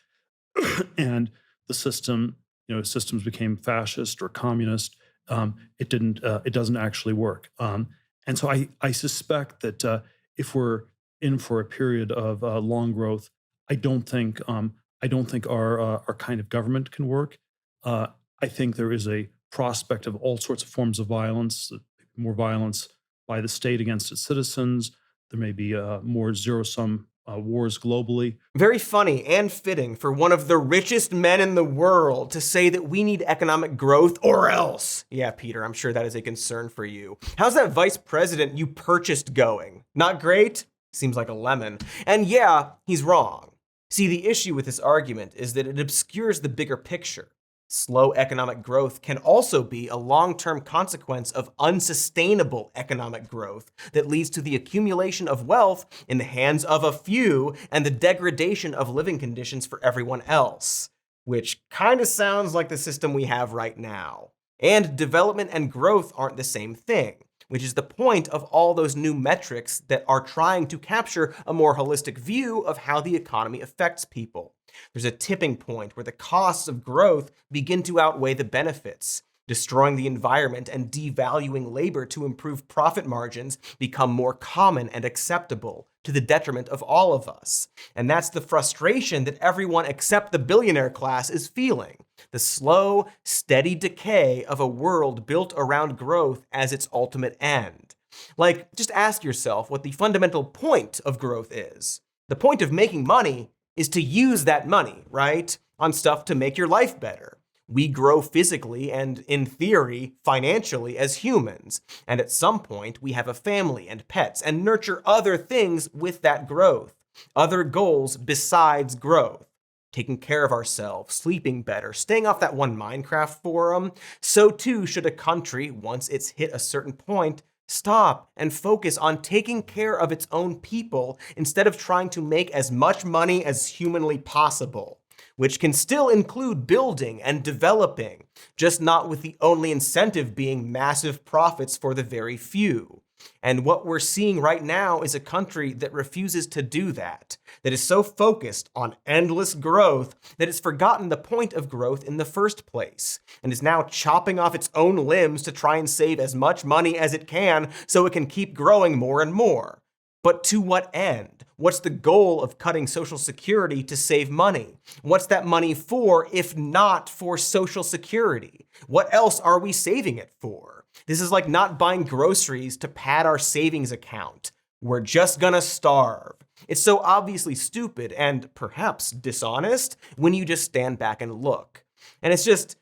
and the systems became fascist or communist. It doesn't actually work. And so I suspect that if we're in for a period of long growth, I don't think our kind of government can work. I think there is a prospect of all sorts of forms of violence, more violence by the state against its citizens. There may be more zero-sum wars globally. Very funny and fitting for one of the richest men in the world to say that we need economic growth or else. Yeah, Peter, I'm sure that is a concern for you. How's that vice president you purchased going? Not great? Seems like a lemon. And yeah, he's wrong. See, the issue with this argument is that it obscures the bigger picture. Slow economic growth can also be a long-term consequence of unsustainable economic growth that leads to the accumulation of wealth in the hands of a few and the degradation of living conditions for everyone else, which kind of sounds like the system we have right now. And development and growth aren't the same thing, which is the point of all those new metrics that are trying to capture a more holistic view of how the economy affects people. There's a tipping point where the costs of growth begin to outweigh the benefits. Destroying the environment and devaluing labor to improve profit margins become more common and acceptable, to the detriment of all of us. And that's the frustration that everyone except the billionaire class is feeling. The slow, steady decay of a world built around growth as its ultimate end. Like, just ask yourself what the fundamental point of growth is. The point of making money is to use that money, right? On stuff to make your life better. We grow physically and, in theory, financially as humans. And at some point, we have a family and pets and nurture other things with that growth. Other goals besides growth. Taking care of ourselves, sleeping better, staying off that one Minecraft forum. So too should a country, once it's hit a certain point, stop and focus on taking care of its own people instead of trying to make as much money as humanly possible, which can still include building and developing, just not with the only incentive being massive profits for the very few. And what we're seeing right now is a country that refuses to do that is so focused on endless growth that it's forgotten the point of growth in the first place, and is now chopping off its own limbs to try and save as much money as it can so it can keep growing more and more. But to what end? What's the goal of cutting Social Security to save money? What's that money for if not for Social Security? What else are we saving it for? This is like not buying groceries to pad our savings account. we're just gonna starve. It's so obviously stupid and perhaps dishonest when you just stand back and look. And it's just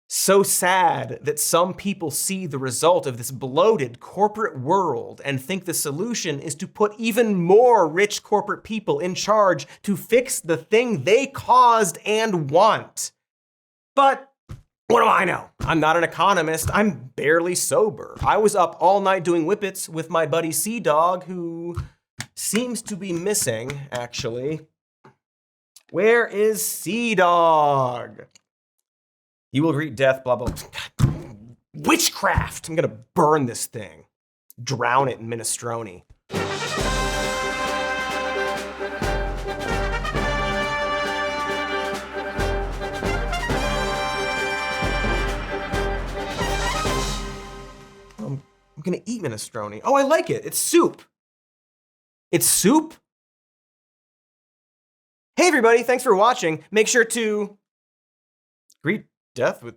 so sad that some people see the result of this bloated corporate world and think the solution is to put even more rich corporate people in charge to fix the thing they caused and want. But what do I know? I'm not an economist. I'm barely sober. I was up all night doing whippets with my buddy Sea Dog, who seems to be missing, actually. Where is Sea Dog? You will greet death, blah, blah, blah. Witchcraft! I'm gonna burn this thing. Drown it in minestrone. I'm gonna eat minestrone. Oh, I like it. It's soup. It's soup? Hey everybody, thanks for watching. Make sure to greet death with...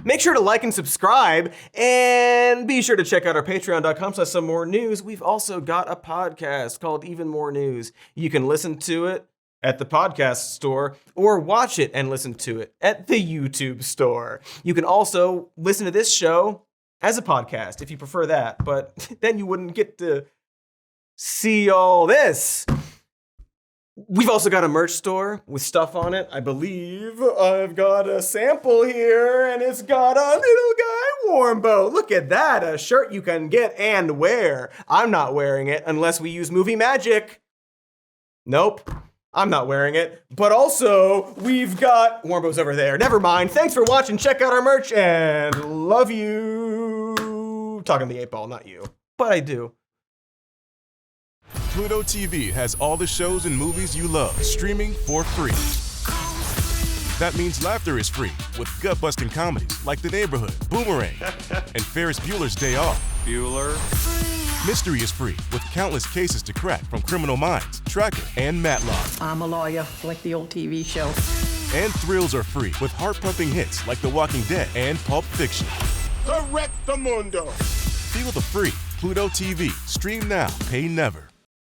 Make sure to like and subscribe, and be sure to check out our patreon.com/somemore-news. We've also got a podcast called Even More News. You can listen to it at the podcast store, or watch it and listen to it at the YouTube store. You can also listen to this show as a podcast if you prefer that, but then you wouldn't get to see all this. We've also got a merch store with stuff on it. I believe I've got a sample here, and it's got a little guy warm boat. Look at that, a shirt you can get and wear. I'm not wearing it unless we use movie magic. Nope, I'm not wearing it. But also, we've got warm boats over there. Never mind. Thanks for watching. Check out our merch, and love you. Talking to the 8-ball, not you. But I do. Pluto TV has all the shows and movies you love streaming for free. That means laughter is free with gut-busting comedies like The Neighborhood, Boomerang, and Ferris Bueller's Day Off. Bueller. Mystery is free with countless cases to crack from Criminal Minds, Tracker, and Matlock. I'm a lawyer, like the old TV show. And thrills are free with heart-pumping hits like The Walking Dead and Pulp Fiction. Correctamundo. Feel the free Pluto TV. Stream now, pay never.